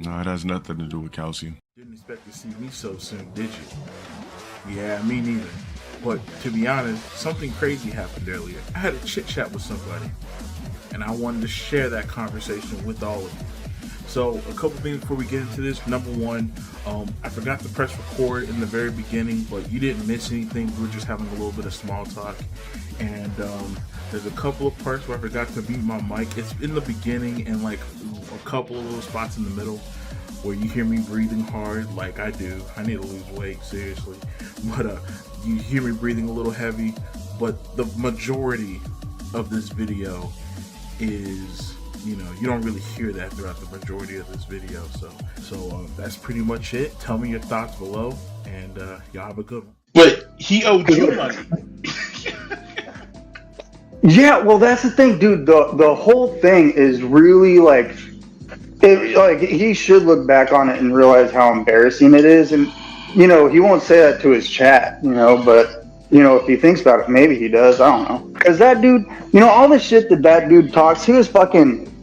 No, it has nothing to do with calcium. Didn't expect to see me so soon, did you? Yeah, me neither. But to be honest, something crazy happened earlier. I had a chit chat with somebody, and I wanted to share that conversation with all of you. So, a couple things before we get into this. Number one, I forgot to press record in the very beginning, but you didn't miss anything. We were just having a little bit of small talk. And there's a couple of parts where I forgot to mute my mic. It's in the beginning and like a couple of little spots in the middle where you hear me breathing hard like I do. I need to lose weight, seriously. But you hear me breathing a little heavy. But the majority of this video is, you don't really hear that throughout the majority of this video. So that's pretty much it. Tell me your thoughts below, and y'all have a good one. But he owed you money. Yeah, well, that's the thing, dude. The whole thing is really like he should look back on it and realize how embarrassing it is. And he won't say that to his chat, but if he thinks about it, maybe he does. I don't know. Because that dude, all the shit that dude talks, he was fucking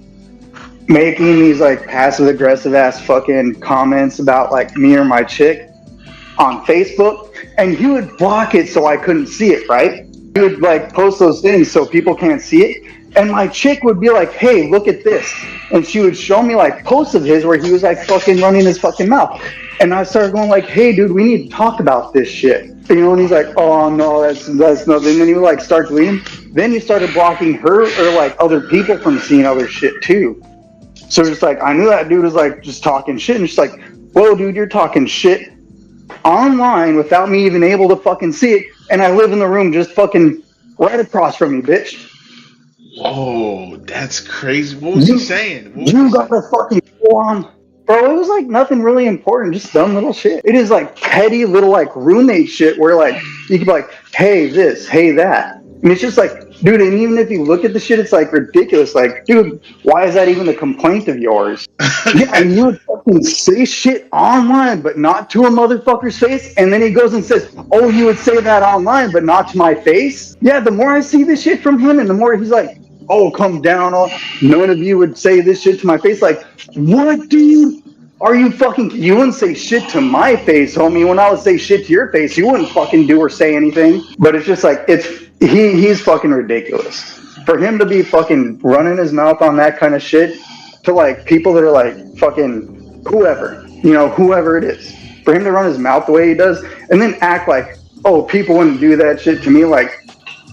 making these like passive aggressive ass fucking comments about like me or my chick on Facebook, and he would block it so I couldn't see it, right? He would like post those things so people can't see it, and my chick would be like, hey, look at this, and she would show me like posts of his where he was like fucking running his fucking mouth, and I started going like, hey dude, we need to talk about this shit, and he's like, oh no, that's nothing, and then he would like start deleting. Then he started blocking her or like other people from seeing other shit too. So just like, I knew that dude was like just talking shit, and just like, whoa dude, you're talking shit online without me even able to fucking see it, and I live in the room just fucking right across from me, bitch. Whoa, that's crazy. What was he saying? You got the fucking full on. Bro, it was like nothing really important, just dumb little shit. It is like petty little like roommate shit where like you could be like, hey this, hey that. And it's just like, dude, and even if you look at the shit, it's like ridiculous. Like, dude, why is that even a complaint of yours? Yeah, and you would fucking say shit online, but not to a motherfucker's face. And then he goes and says, oh, you would say that online, but not to my face? Yeah, the more I see this shit from him, and the more he's like, oh, come down. None of you would say this shit to my face. Like, what, dude? Are you fucking... You wouldn't say shit to my face, homie. When I would say shit to your face, you wouldn't fucking do or say anything. But it's just like, he's fucking ridiculous. For him to be fucking running his mouth on that kind of shit to like people that are like fucking whoever, whoever it is. For him to run his mouth the way he does and then act like, oh, people wouldn't do that shit to me. Like,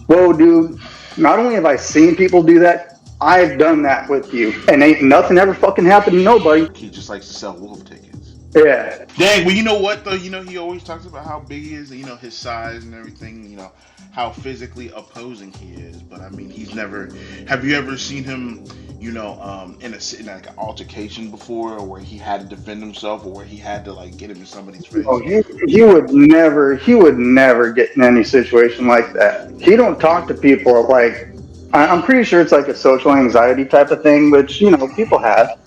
whoa, dude, not only have I seen people do that, I've done that with you. And ain't nothing ever fucking happened to nobody. He just likes to sell wolf tickets. Yeah. Dang, well, you know what, though? He always talks about how big he is, his size and everything, how physically opposing he is. But, I mean, he's never... Have you ever seen him, in like an altercation before, or where he had to defend himself, or where he had to, like, get him in somebody's face? Oh, he would never get in any situation like that. He don't talk to people like... I'm pretty sure it's like a social anxiety type of thing, which, people have,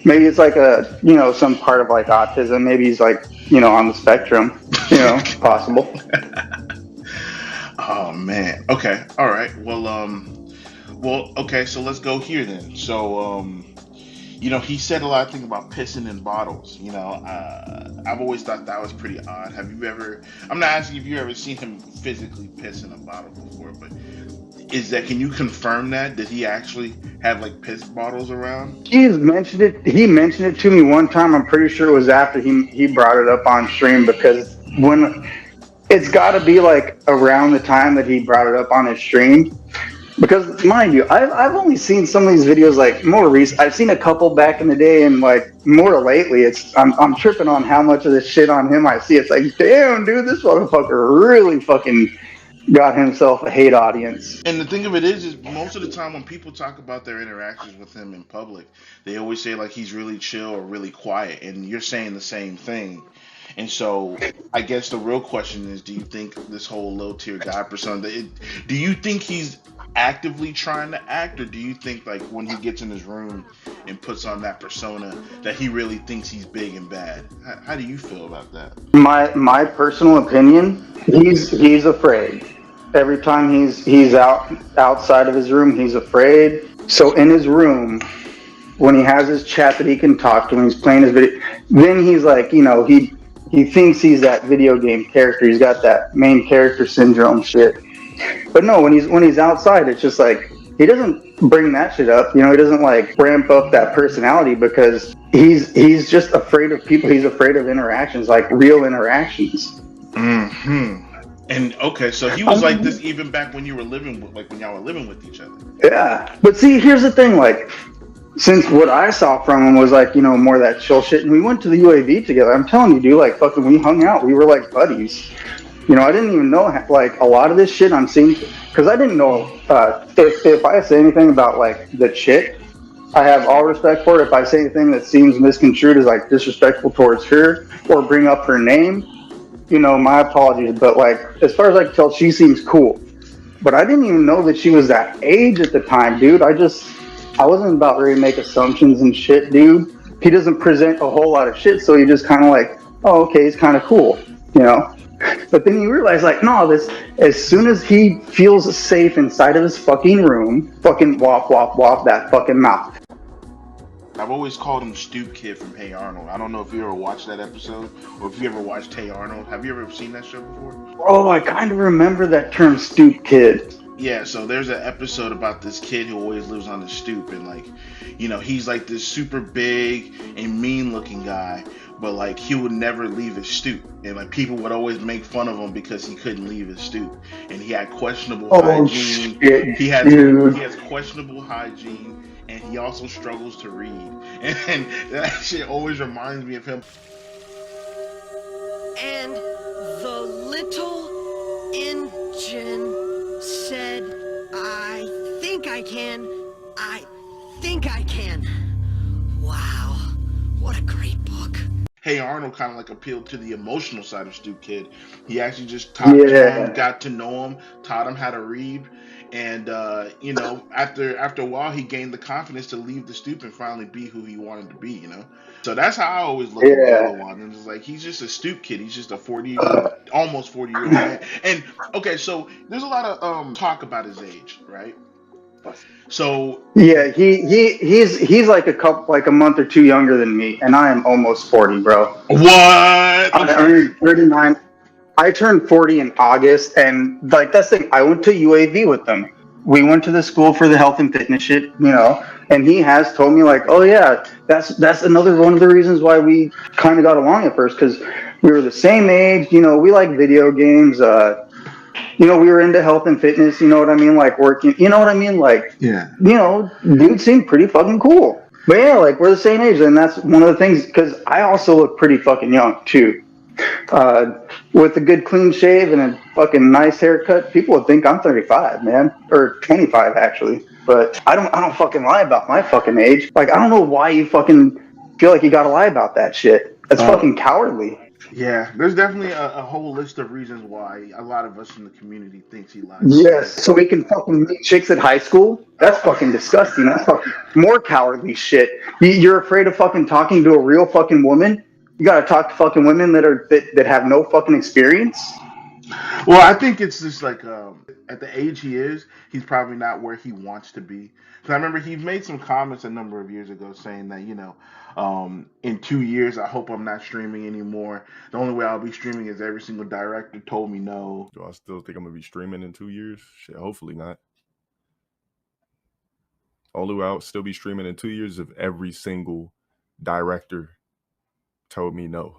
Maybe it's like a, some part of like autism. Maybe he's like, on the spectrum, possible. Oh, man. Okay. All right. Well, okay. So let's go here then. So, he said a lot of things about pissing in bottles. I've always thought that was pretty odd. Have you ever, I'm not asking if you ever seen him physically piss in a bottle before, but can you confirm that? Did he actually have like piss bottles around? He mentioned it to me one time. I'm pretty sure it was after he brought it up on stream, because when it's got to be like around the time that he brought it up on his stream. Because mind you, I've only seen some of these videos like more recent. I've seen a couple back in the day, and like more lately, I'm tripping on how much of this shit on him I see. It's like, damn, dude, this motherfucker really fucking got himself a hate audience. And the thing of it is most of the time when people talk about their interactions with him in public, they always say like he's really chill or really quiet, and you're saying the same thing. And so I guess the real question is, do you think this whole low tier guy persona, do you think he's actively trying to act, or do you think like when he gets in his room and puts on that persona that he really thinks he's big and bad? How do you feel about that? My personal opinion, he's afraid. Every time he's outside of his room, he's afraid. So in his room, when he has his chat that he can talk to when he's playing his video, then he's like, he thinks he's that video game character. He's got that main character syndrome shit. But no, when he's outside, it's just like he doesn't bring that shit up. He doesn't like ramp up that personality because he's just afraid of people. He's afraid of interactions, like real interactions. Hmm. And okay, so he was like this even back when you were living with, like when y'all were living with each other. Yeah, but see, here's the thing, like. Since what I saw from him was like, more of that chill shit, and we went to the UAV together. I'm telling you, dude, like fucking, we hung out. We were like buddies. I didn't even know like a lot of this shit I'm seeing because I didn't know if I say anything about like the chick, I have all respect for it. If I say anything that seems misconstrued as like disrespectful towards her or bring up her name, my apologies. But like as far as I can tell, she seems cool. But I didn't even know that she was that age at the time, dude. I wasn't about ready to make assumptions and shit, dude. He doesn't present a whole lot of shit, so you just kind of like, oh, okay, he's kind of cool, But then you realize, like, no, as soon as he feels safe inside of his fucking room, fucking wop, wop, wop, that fucking mouth. I've always called him Stoop Kid from Hey Arnold. I don't know if you ever watched that episode or if you ever watched Hey Arnold. Have you ever seen that show before? Oh, I kind of remember that term, stoop kid. Yeah, so there's an episode about this kid who always lives on the stoop, and like, he's like this super big and mean looking guy, but like he would never leave his stoop, and like people would always make fun of him because he couldn't leave his stoop, and he had questionable hygiene. Shit, he has questionable hygiene, and he also struggles to read, and that shit always reminds me of him. And the little engine said, I think I can. I think I can. Wow, what a great book. Hey Arnold kind of like appealed to the emotional side of Stoop Kid. He actually just talked to him, got to know him, taught him how to read, and after a while he gained the confidence to leave the stoop and finally be who he wanted to be. So that's how I always look at the other one. And it's like he's just a stoop kid. He's just a almost 40-year-old man. And okay, so there's a lot of talk about his age, right? So yeah, he's like a month or two younger than me, and I am almost 40, bro. What? I'm 39. I turned 40 in August, and like that's the thing. I went to UAV with them. We went to the school for the health and fitness shit, and he has told me like, oh yeah, that's another one of the reasons why we kind of got along at first, because we were the same age. We like video games. We were into health and fitness. You know what I mean? Like working. You know what I mean? Like, yeah. Dude seemed pretty fucking cool. But yeah, like we're the same age, and that's one of the things. Because I also look pretty fucking young too. With a good clean shave and a fucking nice haircut, people would think I'm 35, man, or 25 actually. But I don't fucking lie about my fucking age. Like I don't know why you fucking feel like you gotta lie about that shit. That's fucking cowardly. Yeah, there's definitely a whole list of reasons why a lot of us in the community thinks he lies. Yes, so we can fucking meet chicks at high school? That's fucking disgusting. That's fucking more cowardly shit. You're afraid of fucking talking to a real fucking woman? You gotta talk to fucking women that have no fucking experience? Well, I think it's just like at the age he is, he's probably not where he wants to be. So I remember he made some comments a number of years ago saying that, in 2 years, I hope I'm not streaming anymore. The only way I'll be streaming is every single director told me no. Do I still think I'm going to be streaming in 2 years? Shit, hopefully not. Only way I'll still be streaming in 2 years if every single director told me no.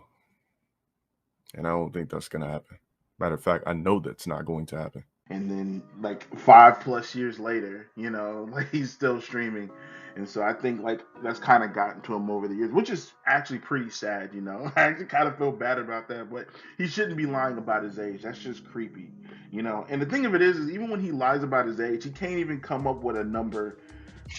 And I don't think that's going to happen. Matter of fact, I know that's not going to happen. And then like 5+ years later, like he's still streaming. And so I think like that's kind of gotten to him over the years, which is actually pretty sad, I actually kind of feel bad about that, but he shouldn't be lying about his age. That's just creepy, And the thing of it is even when he lies about his age, he can't even come up with a number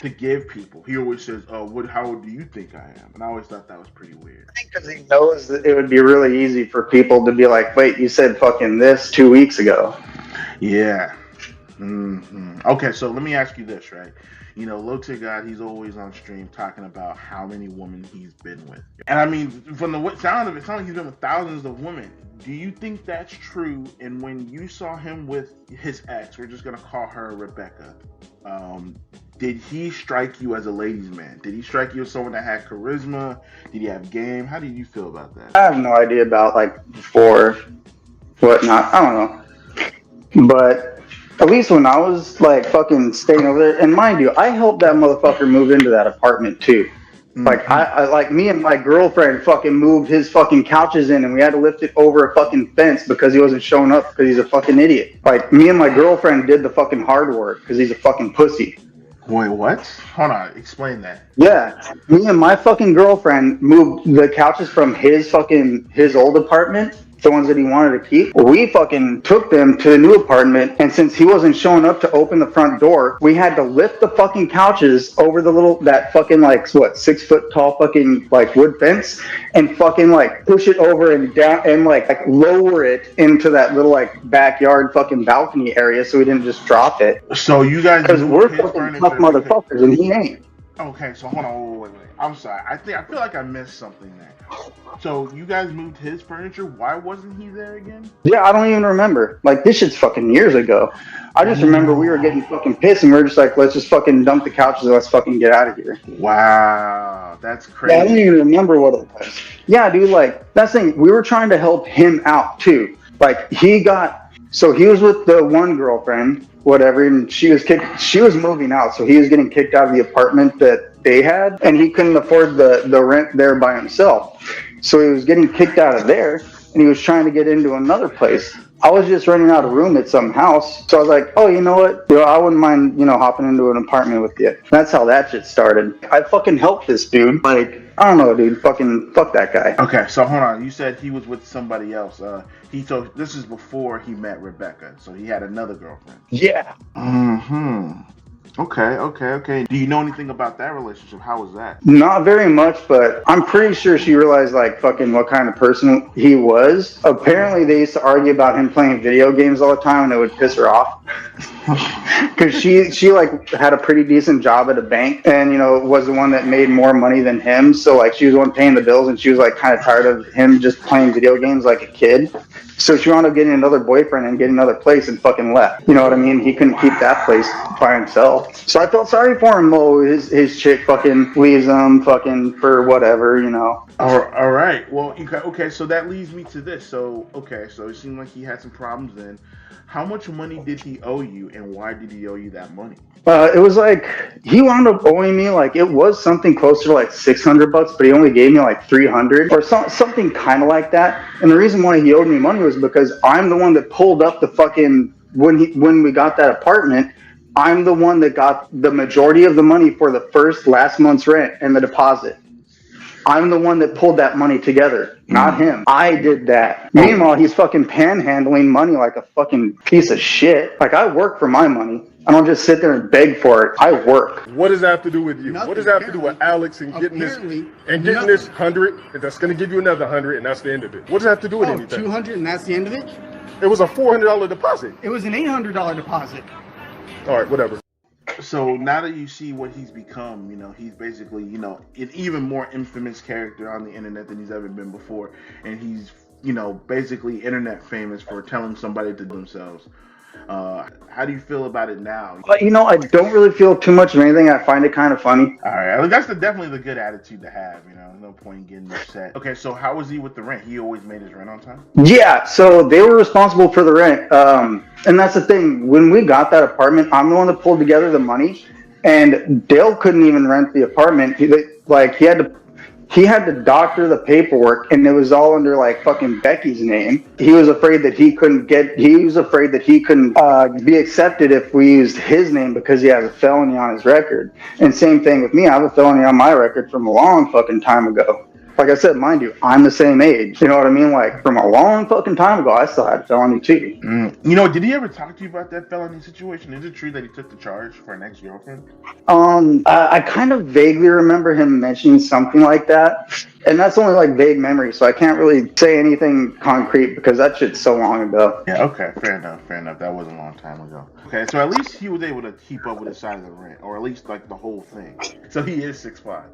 to give people. He always says, how old do you think I am? And I always thought that was pretty weird. I think because he knows that it would be really easy for people to be like, wait, you said fucking this 2 weeks ago. Yeah. Mm-hmm. Okay, so let me ask you this, right? Low to God, he's always on stream talking about how many women he's been with. And I mean, from the sound of it, it sounds like he's been with thousands of women. Do you think that's true? And when you saw him with his ex, we're just going to call her Rebecca, did he strike you as a ladies' man? Did he strike you as someone that had charisma? Did he have game? How did you feel about that? I have no idea about like before whatnot. I don't know, but at least when I was like fucking staying over there, and mind you, I helped that motherfucker move into that apartment too. Like Hmm. I like me and my girlfriend fucking moved his fucking couches in, and we had to lift it over a fucking fence because he wasn't showing up because he's a fucking idiot. Like me and my girlfriend did the fucking hard work because he's a fucking pussy. Wait, what? Hold on, explain that. Yeah, me and my fucking girlfriend moved the couches from his old apartment, the ones that he wanted to keep. We fucking took them to the new apartment, and since he wasn't showing up to open the front door, we had to lift the fucking couches over that fucking like what 6 foot tall fucking like wood fence, and fucking like push it over and down and like lower it into that little like backyard fucking balcony area so we didn't just drop it. So you guys Because we're moved his fucking furniture tough because. motherfuckers, and he ain't. Okay, so hold on, wait. I'm sorry. I feel like I missed something there. So you guys moved his furniture. Why wasn't he there again? Yeah, I don't even remember. Like, this shit's fucking years ago. I just remember we were getting fucking pissed and we were just like, let's just fucking dump the couches and let's fucking get out of here. Wow, that's Yeah, I don't crazy. even remember what it was. Yeah, dude, like, that's the thing. We were trying to help him out, too. Like, so he was with the one girlfriend, whatever, and she was moving out, so he was getting kicked out of the apartment that they had, and he couldn't afford the rent there by himself. So he was getting kicked out of there, and he was trying to get into another place. I was just renting out a room at some house, so I was like, oh, you know what? I wouldn't mind, hopping into an apartment with you. That's how that shit started. I fucking helped this dude. Like, I don't know, dude. Fucking fuck that guy. Okay, so hold on. You said he was with somebody else. So this is before he met Rebecca. So he had another girlfriend. Yeah. Hmm. Okay. Do you know anything about that relationship? How was that? Not very much, but I'm pretty sure she realized like fucking what kind of person he was. Apparently they used to argue about him playing video games all the time and it would piss her off. Because she like had a pretty decent job at a bank and was the one that made more money than him, so like she was the one paying the bills and she was like kind of tired of him just playing video games like a kid, so she wound up getting another boyfriend and getting another place and fucking left. You know what I mean? He couldn't keep that place by himself, so I felt sorry for him. His chick fucking leaves him fucking for whatever. All right. Well, okay. So that leads me to this. So it seemed like he had some problems then. How much money did he owe you, and why did he owe you that money? It was like he wound up owing me like it was something closer to like $600, but he only gave me like 300 or something kind of like that. And the reason why he owed me money was because I'm the one that pulled up the fucking when we got that apartment. I'm the one that got the majority of the money for the last month's rent and the deposit. I'm the one that pulled that money together, not him. I did that. Meanwhile, he's fucking panhandling money like a fucking piece of shit. Like, I work for my money. I don't just sit there and beg for it. I work. What does that have to do with you? Nothing, what does that have to do with Alex and getting this nothing. this 100? And that's going to give you another 100, and that's the end of it. What does that have to do with anything? 200 and that's the end of it? It was a $400 deposit. It was an $800 deposit. All right, whatever. So now that you see what he's become, he's basically, an even more infamous character on the internet than he's ever been before. And he's, basically internet famous for telling somebody to do themselves. How do you feel about it now? But, I don't really feel too much of anything. I find it kind of funny. All right, that's definitely the good attitude to have. No point in getting upset. Okay, so how was he with the rent? He always made his rent on time? Yeah, so they were responsible for the rent. And that's the thing. When we got that apartment, I'm the one that pulled together the money. And Dale couldn't even rent the apartment. He had to doctor the paperwork, and it was all under like fucking Becky's name. He was afraid that he couldn't be accepted if we used his name because he has a felony on his record. And same thing with me. I have a felony on my record from a long fucking time ago. Like I said, mind you, I'm the same age. You know what I mean? Like, from a long fucking time ago, I still had a felony too. Did he ever talk to you about that felony situation? Is it true that he took the charge for an ex-girlfriend? I kind of vaguely remember him mentioning something like that. And that's only like vague memory, so I can't really say anything concrete because that shit's so long ago. Yeah, okay, fair enough. That was a long time ago. Okay, so at least he was able to keep up with the size of the rent, or at least like the whole thing. So he is 6'5".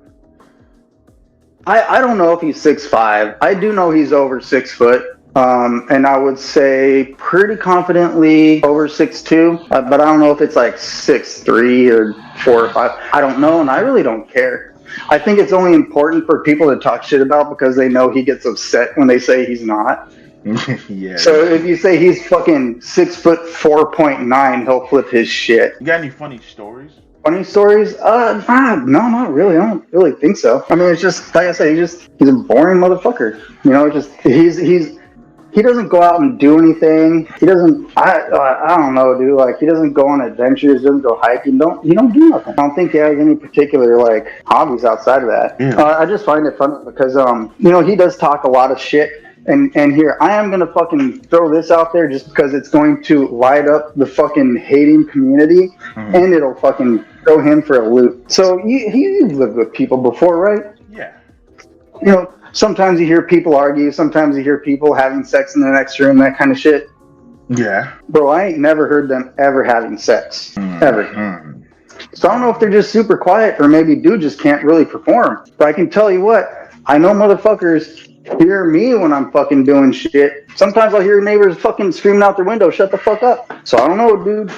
I don't know if he's 6'5". I do know he's over 6 foot. And I would say pretty confidently over 6'2", but I don't know if it's like 6'3" or 4 or 5. I don't know, and I really don't care. I think it's only important for people to talk shit about because they know he gets upset when they say he's not. Yeah. So if you say he's fucking 6'4.9", he'll flip his shit. You got any funny stories? Funny stories? No, not really. I don't really think so. I mean, it's just like I said, he's a boring motherfucker. You know, just he doesn't go out and do anything. He doesn't. I don't know, dude. Like he doesn't go on adventures. Doesn't go hiking. He don't do nothing. I don't think he has any particular like hobbies outside of that. Yeah. I just find it funny because you know, he does talk a lot of shit. And here I am gonna fucking throw this out there just because it's going to light up the fucking hating community, and it'll fucking throw him for a loop. So you've lived with people before, right? Yeah. You know, sometimes you hear people argue, sometimes you hear people having sex in the next room, that kind of shit. Yeah. Bro, I ain't never heard them ever having sex. Ever. So I don't know if they're just super quiet or maybe dude just can't really perform. But I can tell you what, I know motherfuckers hear me when I'm fucking doing shit. Sometimes I'll hear neighbors fucking screaming out their window, shut the fuck up. So I don't know, dude.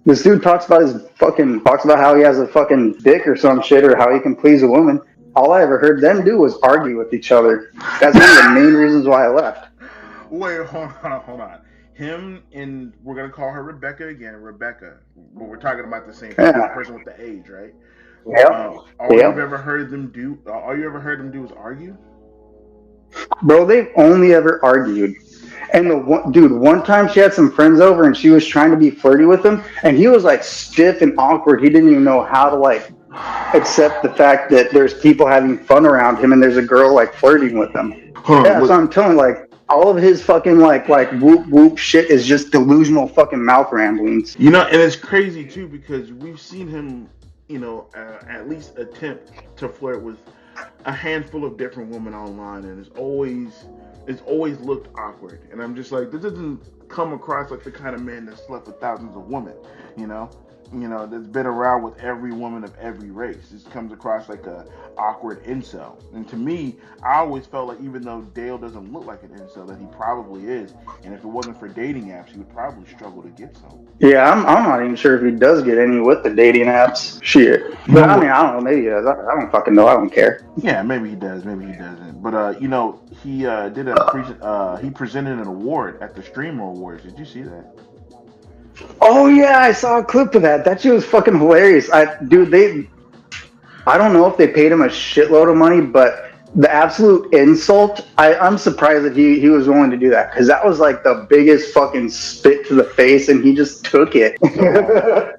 This dude talks about how he has a fucking dick or some shit or how he can please a woman. All I ever heard them do was argue with each other. That's one of the main reasons why I left. Wait, hold on. Him and we're gonna call her Rebecca again. Rebecca. But we're talking about the same person with the age, right? Yeah. All you ever heard them do is argue? Bro, they've only ever argued. And one time she had some friends over and she was trying to be flirty with him, and he was like stiff and awkward. He didn't even know how to like accept the fact that there's people having fun around him and there's a girl like flirting with him. So I'm telling like all of his fucking like whoop whoop shit is just delusional fucking mouth ramblings. You know, and it's crazy too because we've seen him, you know, at least attempt to flirt with a handful of different women online, and it's always looked awkward. And I'm just like, this doesn't come across like the kind of man that slept with thousands of women, you know, that's been around with every woman of every race. This comes across like a awkward incel. And to me, I always felt like even though Dale doesn't look like an incel, that he probably is. And if it wasn't for dating apps, he would probably struggle to get some. Yeah, I'm not even sure if he does get any with the dating apps. Shit. But I mean, I don't know. Maybe he does. I don't fucking know. I don't care. Yeah, maybe he does. Maybe he doesn't. But you know, he he presented an award at the Streamer Awards. Did you see that? Oh yeah, I saw a clip of that. That shit was fucking hilarious. I don't know if they paid him a shitload of money, but the absolute insult, I'm surprised that he was willing to do that, because that was like the biggest fucking spit to the face, and he just took it.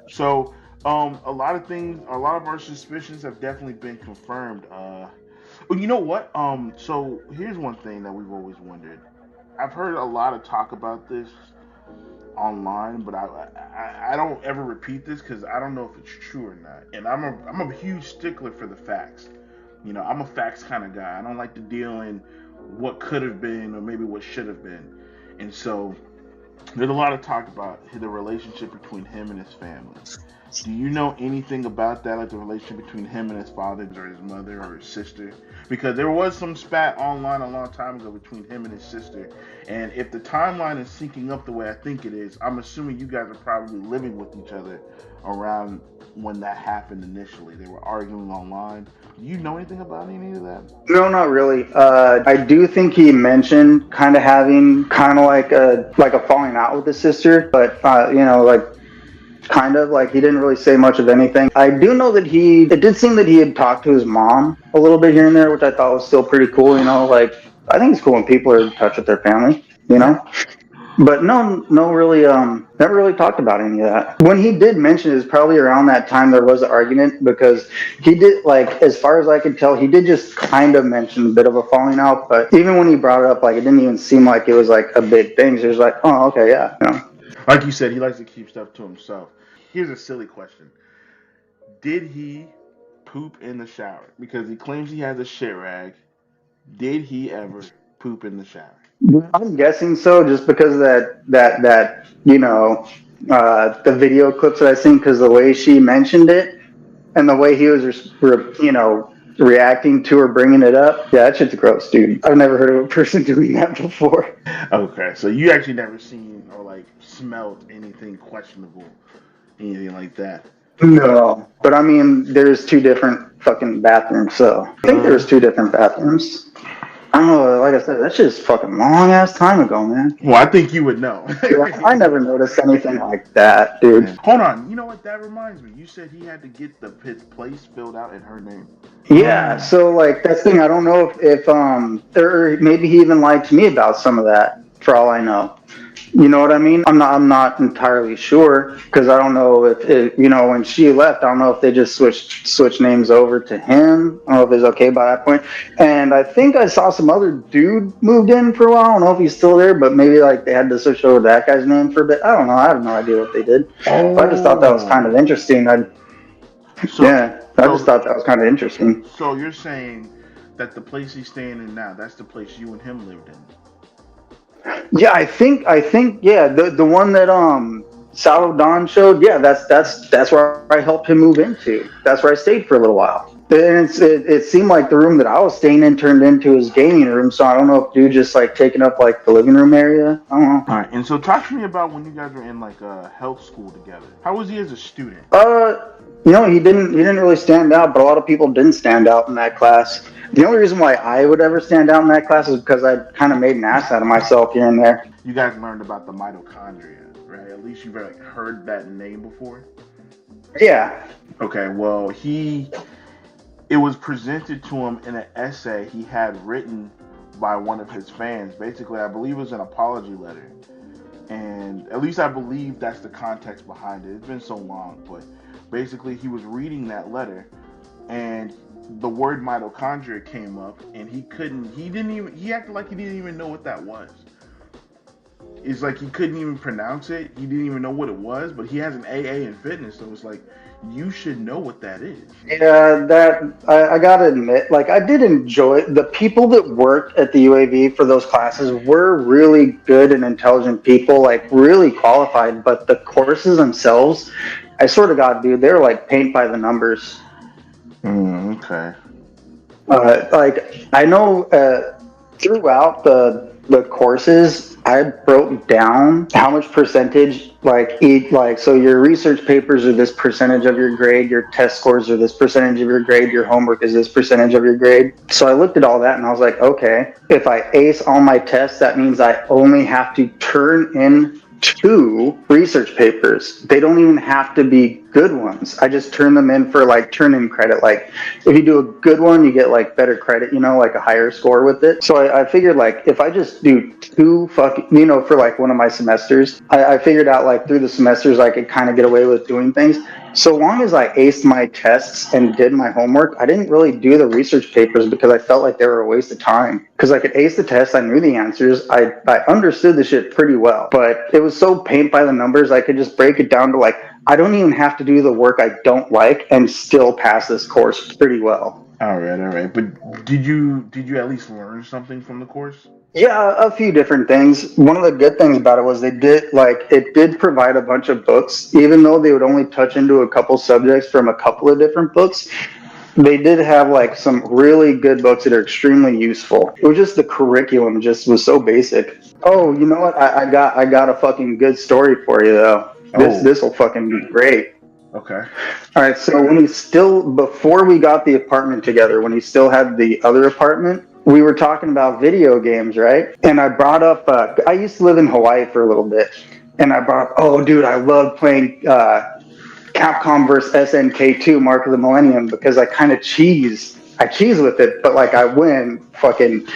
So a lot of our suspicions have definitely been confirmed. But you know what? So here's one thing that we've always wondered. I've heard a lot of talk about this online, but I don't ever repeat this because I don't know if it's true or not. And I'm a huge stickler for the facts. You know, I'm a facts kind of guy. I don't like to deal in what could have been or maybe what should have been. And so there's a lot of talk about the relationship between him and his family. Do you know anything about that, like the relationship between him and his father or his mother or his sister? Because there was some spat online a long time ago between him and his sister. And if the timeline is syncing up the way I think it is, I'm assuming you guys are probably living with each other around when that happened initially. They were arguing online. Do you know anything about any of that? No, not really. I do think he mentioned kind of having like a falling out with his sister, but you know, like kind of like he didn't really say much of anything. I do know that it did seem that he had talked to his mom a little bit here and there, which I thought was still pretty cool. You know, like I think it's cool when people are in touch with their family, you know. But no, really, never really talked about any of that. When he did mention it, was probably around that time there was an argument, because he did, like, as far as I could tell, he did just kind of mention a bit of a falling out. But even when he brought it up, like, it didn't even seem like it was like a big thing. So it was like, oh, okay, yeah, you know. Like you said, he likes to keep stuff to himself. Here's a silly question. Did he poop in the shower? Because he claims he has a shit rag. Did he ever poop in the shower? I'm guessing so, just because of that you know, the video clips that I seen, because the way she mentioned it and the way he was, you know, reacting to or bringing it up. Yeah, that shit's gross, dude. I've never heard of a person doing that before. Okay, so you actually never seen or like smelled anything questionable, anything like that. No, but I mean, there's two different fucking bathrooms, so I think there's two different bathrooms. I don't know, like I said, that's just fucking long ass time ago, man. Well, I think you would know. Yeah, I never noticed anything like that, dude. Hold on, you know what? That reminds me. You said he had to get his place filled out in her name. Yeah, so like that's the thing. I don't know if or maybe he even lied to me about some of that. For all I know, you know what I mean. I'm not entirely sure because I don't know if it, you know, when she left, I don't know if they just switched names over to him. I don't know if it's okay by that point. And I think I saw some other dude moved in for a while. I don't know if he's still there, but maybe like they had to switch over to that guy's name for a bit. I don't know. I have no idea what they did. But I just thought that was kind of interesting. Yeah, I just thought that was kind of interesting. So you're saying that the place he's staying in now, that's the place you and him lived in? Yeah, I think, yeah, the one that Salvo Don showed, yeah, that's where I helped him move into. That's where I stayed for a little while. And it seemed like the room that I was staying in turned into his gaming room, so I don't know if dude just like taking up like the living room area. I don't know. All right, and so talk to me about when you guys were in like a health school together. How was he as a student? You know, he didn't really stand out, but a lot of people didn't stand out in that class. The only reason why I would ever stand out in that class is because I kind of made an ass out of myself here and there. You guys learned about the mitochondria, right? At least you've like heard that name before. Yeah. Okay, well, it was presented to him in an essay he had written by one of his fans. Basically, I believe it was an apology letter. And at least I believe that's the context behind it. It's been so long, but basically he was reading that letter and the word mitochondria came up and he acted like he didn't even know what that was. It's like he couldn't even pronounce it. He didn't even know what it was, but he has an AA in fitness, so it's like, you should know what that is. Yeah, I gotta admit, like I did enjoy it. The people that worked at the UAV for those classes were really good and intelligent people, like really qualified, but the courses themselves, I swear to God, dude, they're like paint by the numbers. Okay. Like I know throughout the courses, I broke down how much percentage so your research papers are this percentage of your grade, your test scores are this percentage of your grade, your homework is this percentage of your grade. So I looked at all that and I was like, okay, if I ace all my tests, that means I only have to turn in 2 research papers. They don't even have to be good ones. I just turn them in for like turn-in credit. Like if you do a good one, you get like better credit, you know, like a higher score with it. So I figured like if I just do 2 for like one of my semesters, I figured out like through the semesters I could kind of get away with doing things. So long as I aced my tests and did my homework, I didn't really do the research papers because I felt like they were a waste of time. Because I could ace the tests, I knew the answers, I understood the shit pretty well. But it was so paint by the numbers, I could just break it down to like, I don't even have to do the work I don't like and still pass this course pretty well. All right. But did you at least learn something from the course? Yeah, a few different things. One of the good things about it was it did provide a bunch of books, even though they would only touch into a couple subjects from a couple of different books. They did have like some really good books that are extremely useful. It was just the curriculum just was so basic. Oh, you know what? I got a fucking good story for you though. This will fucking be great. Okay. All right. So before we got the apartment together, when he still had the other apartment, we were talking about video games, right? And I brought up, I used to live in Hawaii for a little bit, and I brought up, oh, dude, I love playing Capcom vs. SNK2, Mark of the Millennium, because I kind of cheese with it, but like I win fucking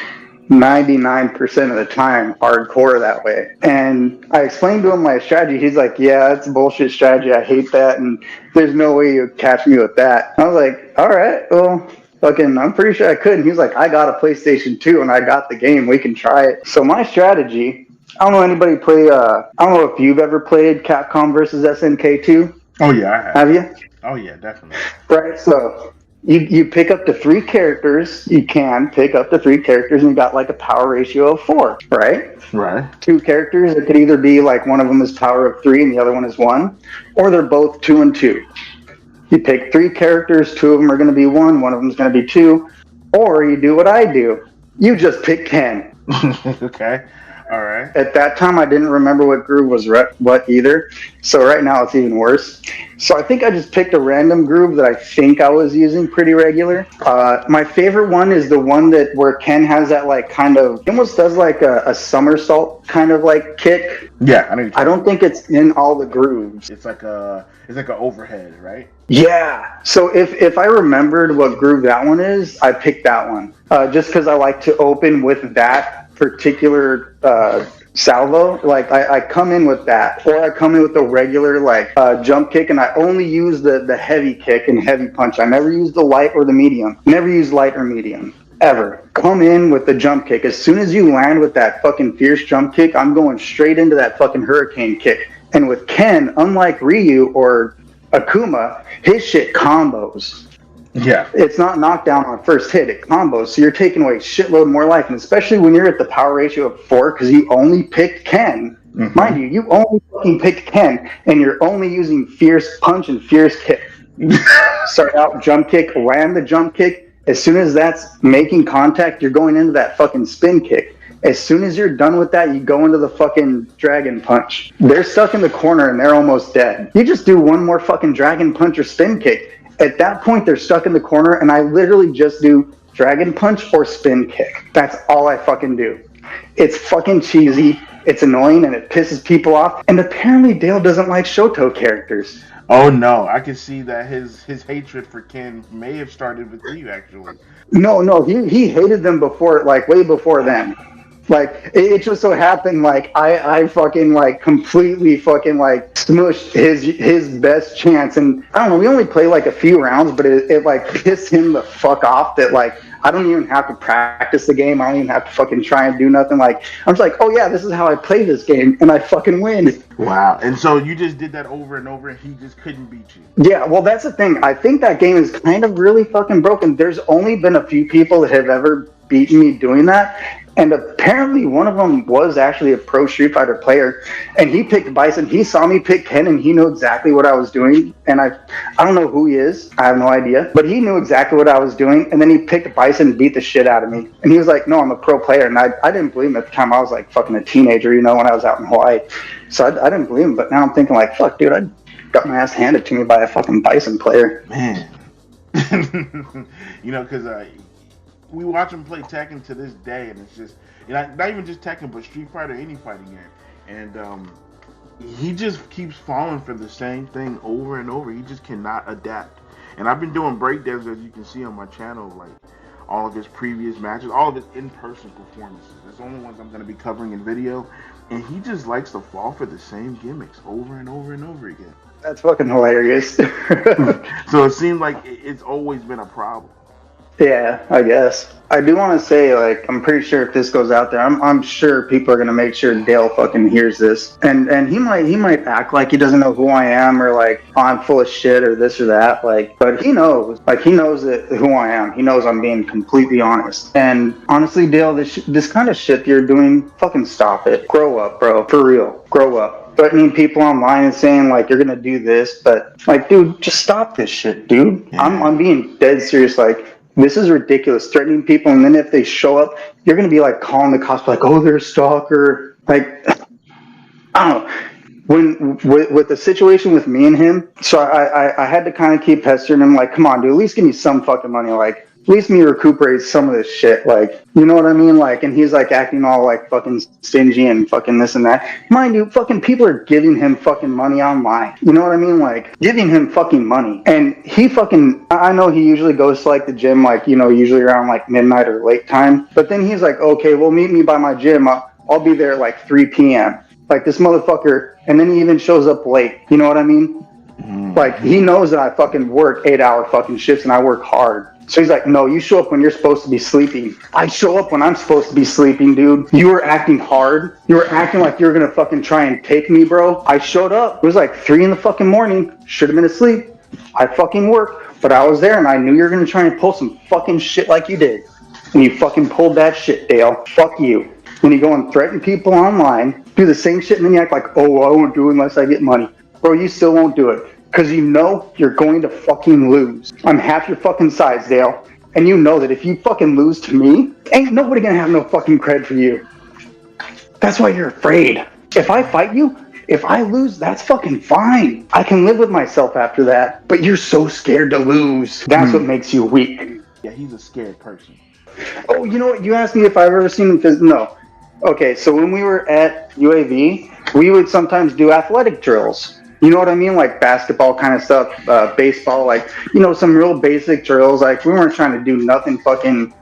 99% of the time hardcore that way. And I explained to him my strategy. He's like, yeah, that's a bullshit strategy. I hate that, and there's no way you'd catch me with that. I was like, all right, well, fucking, I'm pretty sure I could. And he was like, I got a PlayStation 2 and I got the game. We can try it. So my strategy, I don't know anybody play, I don't know if you've ever played Capcom versus SNK 2. Oh, yeah, I have. Have you? Oh, yeah, definitely. Right, so you pick up to 3 characters. You can pick up to 3 characters and you got like a power ratio of 4, right? Right. 2 characters, it could either be like one of them is power of 3 and the other one is 1, or they're both 2 and 2. You pick 3 characters, 2 of them are going to be 1 of them is going to be 2, or you do what I do. You just pick Ken. Okay. All right. At that time, I didn't remember what groove was what either. So right now it's even worse. So I think I just picked a random groove that I think I was using pretty regular. My favorite one is the one that where Ken has that like kind of, he almost does like a somersault kind of like kick. Yeah, I know. I don't think it's in all the grooves. It's like a overhead, right? Yeah. So if I remembered what groove that one is, I picked that one. Just because I like to open with that particular salvo. Like I come in with that, or I come in with the regular like jump kick, and I only use the heavy kick and heavy punch. I never use the light or the medium. Never use light or medium. Ever. Come in with the jump kick. As soon as you land with that fucking fierce jump kick, I'm going straight into that fucking hurricane kick. And with Ken, unlike Ryu or Akuma, his shit combos. Yeah. It's not knockdown on first hit, it combos. So you're taking away shitload more life. And especially when you're at the power ratio of 4, because you only picked Ken. Mm-hmm. Mind you, you only fucking picked Ken, and you're only using fierce punch and fierce kick. Start out jump kick, land the jump kick. As soon as that's making contact, you're going into that fucking spin kick. As soon as you're done with that, you go into the fucking dragon punch. They're stuck in the corner and they're almost dead. You just do one more fucking dragon punch or spin kick. At that point, they're stuck in the corner, and I literally just do dragon punch or spin kick. That's all I fucking do. It's fucking cheesy, it's annoying, and it pisses people off. And apparently Dale doesn't like Shoto characters. Oh no, I can see that his hatred for Ken may have started with you, actually. No, he hated them before, like way before then. Like it just so happened, like I fucking like completely fucking like smushed his best chance, and I don't know. We only play like a few rounds, but it like pissed him the fuck off that like I don't even have to practice the game. I don't even have to fucking try and do nothing. Like I'm just like, oh yeah, this is how I play this game, and I fucking win. Wow. And so you just did that over and over, and he just couldn't beat you. Yeah, well that's the thing. I think that game is kind of really fucking broken. There's only been a few people that have ever beaten me doing that. And apparently one of them was actually a pro Street Fighter player, and he picked Bison. He saw me pick Ken, and he knew exactly what I was doing. And I don't know who he is. I have no idea. But he knew exactly what I was doing. And then he picked Bison and beat the shit out of me. And he was like, no, I'm a pro player. And I didn't believe him at the time. I was like fucking a teenager, you know, when I was out in Hawaii. So I didn't believe him. But now I'm thinking like, fuck, dude, I got my ass handed to me by a fucking Bison player. Man. You know, because we watch him play Tekken to this day, and it's just, you know, not even just Tekken, but Street Fighter, any fighting game. And he just keeps falling for the same thing over and over. He just cannot adapt. And I've been doing breakdowns, as you can see on my channel, like all of his previous matches, all of his in-person performances. That's the only ones I'm going to be covering in video. And he just likes to fall for the same gimmicks over and over and over again. That's fucking hilarious. So it seems like it's always been a problem. Yeah, I guess. I do want to say, like, I'm pretty sure if this goes out there, I'm sure people are gonna make sure Dale fucking hears this, and he might act like he doesn't know who I am, or like, oh, I'm full of shit or this or that, like, but he knows that who I am. He knows I'm being completely honest. And honestly, Dale, this kind of shit you're doing, fucking stop it. Grow up, bro. For real, grow up. Threatening people online and saying like you're gonna do this, but like, dude, just stop this shit, dude. Yeah. I'm being dead serious. Like, this is ridiculous, threatening people, and then if they show up, you're gonna be like calling the cops, like, oh, they're a stalker. Like, I don't know. When with the situation with me and him, so I had to kind of keep pestering him, like, come on, dude, at least give me some fucking money, like, at least me recuperate some of this shit, like, you know what I mean? Like, and he's like acting all like fucking stingy and fucking this and that. Mind you, fucking people are giving him fucking money online. You know what I mean? Like, giving him fucking money. And he fucking, I know he usually goes to like the gym, like, you know, usually around like midnight or late time. But then he's like, okay, well, meet me by my gym. I'll be there at like 3 p.m. Like, this motherfucker, and then he even shows up late. You know what I mean? Like, he knows that I fucking work 8-hour fucking shifts and I work hard. So he's like, no, you show up when you're supposed to be sleeping. I show up when I'm supposed to be sleeping, dude. You were acting hard. You were acting like you were gonna fucking try and take me, bro. I showed up. It was like 3 in the fucking morning. Should have been asleep. I fucking worked, but I was there and I knew you were gonna try and pull some fucking shit like you did. And you fucking pulled that shit, Dale. Fuck you. When you go and threaten people online, do the same shit, and then you act like, oh, I won't do it unless I get money. Bro, you still won't do it. Because you know you're going to fucking lose. I'm half your fucking size, Dale. And you know that if you fucking lose to me, ain't nobody gonna have no fucking cred for you. That's why you're afraid. If I fight you, if I lose, that's fucking fine. I can live with myself after that. But you're so scared to lose. That's what makes you weak. Yeah, he's a scared person. Oh, you know what? You asked me if I've ever seen him physically. No. Okay, so when we were at UAV, we would sometimes do athletic drills. You know what I mean? Like basketball kind of stuff, baseball, like, you know, some real basic drills. Like, we weren't trying to do nothing fucking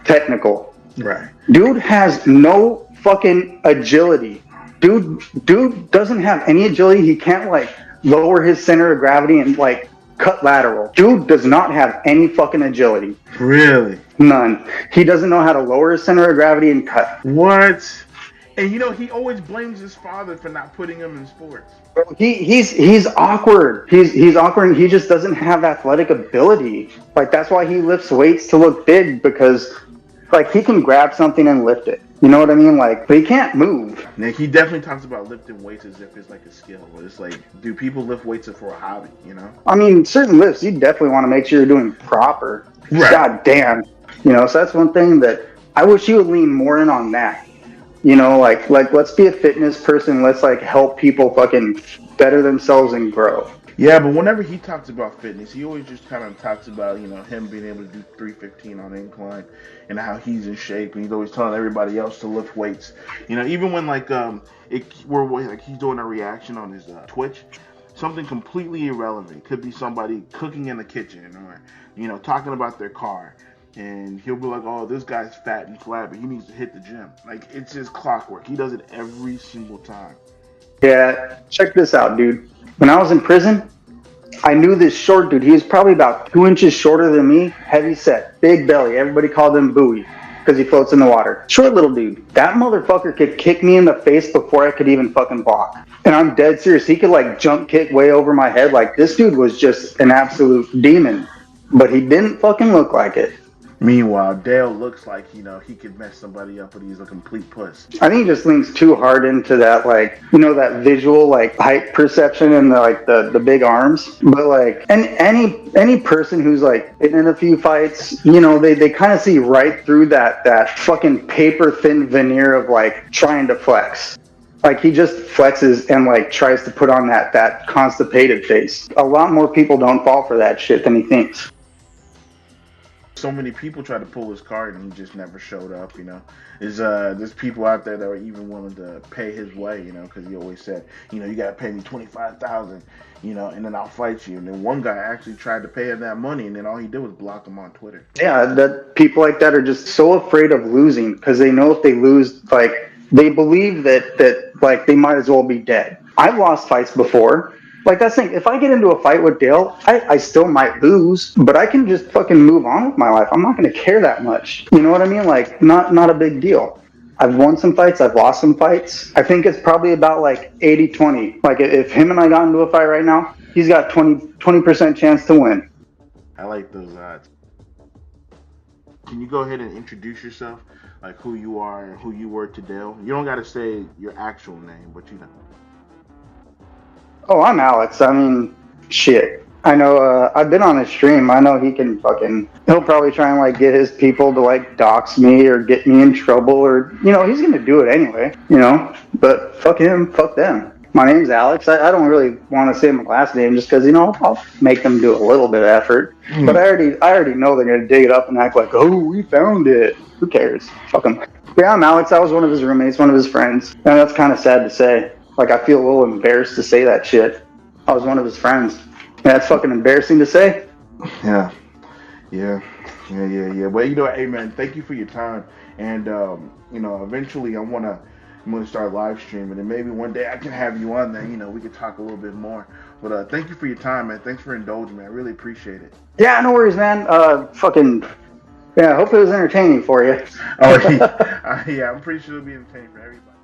technical. Right. Dude has no fucking agility. Dude doesn't have any agility. He can't, like, lower his center of gravity and, like, cut lateral. Dude does not have any fucking agility. Really? None. He doesn't know how to lower his center of gravity and cut. What? And you know, he always blames his father for not putting him in sports. He's awkward. He's awkward, and he just doesn't have athletic ability. Like, that's why he lifts weights to look big, because, like, he can grab something and lift it. You know what I mean? Like, but he can't move. Nick, he definitely talks about lifting weights as if it's like a skill. But it's like, do people lift weights for a hobby? You know? I mean, certain lifts you definitely want to make sure you're doing proper. Right. God damn. You know, so that's one thing that I wish you would lean more in on that. You know, like let's be a fitness person. Let's, like, help people fucking better themselves and grow. Yeah, but whenever he talks about fitness, he always just kind of talks about, you know, him being able to do 315 on incline and how he's in shape, and he's always telling everybody else to lift weights. You know, even when he's doing a reaction on his Twitch, something completely irrelevant. Could be somebody cooking in the kitchen or, you know, talking about their car. And he'll be like, oh, this guy's fat and flat, but he needs to hit the gym. Like, it's his clockwork. He does it every single time. Yeah, check this out, dude. When I was in prison, I knew this short dude. He was probably about 2 inches shorter than me, heavy set, big belly. Everybody called him Bowie because he floats in the water. Short little dude. That motherfucker could kick me in the face before I could even fucking block. And I'm dead serious. He could, like, jump kick way over my head. Like, this dude was just an absolute demon. But he didn't fucking look like it. Meanwhile, Dale looks like, you know, he could mess somebody up, but he's a complete puss. I think he just leans too hard into that, like, you know, that visual, like, height perception and the big arms. But, like, and any person who's, like, been in a few fights, you know, they kind of see right through that fucking paper thin veneer of, like, trying to flex. Like, he just flexes and, like, tries to put on that constipated face. A lot more people don't fall for that shit than he thinks. So many people tried to pull his card and he just never showed up, you know. There's people out there that are even willing to pay his way, you know, because he always said, you know, you got to pay me $25,000, you know, and then I'll fight you. And then one guy actually tried to pay him that money, and then all he did was block him on Twitter. Yeah, that people like that are just so afraid of losing because they know if they lose, like, they believe that like they might as well be dead. I've lost fights before. Like, that's the thing. If I get into a fight with Dale, I still might lose, but I can just fucking move on with my life. I'm not going to care that much. You know what I mean? Like, not a big deal. I've won some fights. I've lost some fights. I think it's probably about, like, 80-20. Like, if him and I got into a fight right now, he's got 20% chance to win. I like those odds. Can you go ahead and introduce yourself, like who you are and who you were to Dale? You don't got to say your actual name, but you know. Oh, I'm Alex. I mean, shit. I know, I've been on his stream. I know he'll probably try and, like, get his people to, like, dox me or get me in trouble or, you know, he's going to do it anyway, you know, but fuck him, fuck them. My name's Alex. I don't really want to say my last name just because, you know, I'll make them do a little bit of effort, but I already know they're going to dig it up and act like, oh, we found it. Who cares? Fuck them. Yeah, I'm Alex. I was one of his roommates, one of his friends, and that's kind of sad to say. Like, I feel a little embarrassed to say that shit. I was one of his friends. That's fucking embarrassing to say. Yeah. But, you know, hey, man, thank you for your time. And, you know, eventually I'm going to start live streaming. And maybe one day I can have you on there. You know, we could talk a little bit more. But thank you for your time, man. Thanks for indulging me. I really appreciate it. Yeah, no worries, man. I hope it was entertaining for you. Oh, yeah. I'm pretty sure it'll be entertaining for everybody.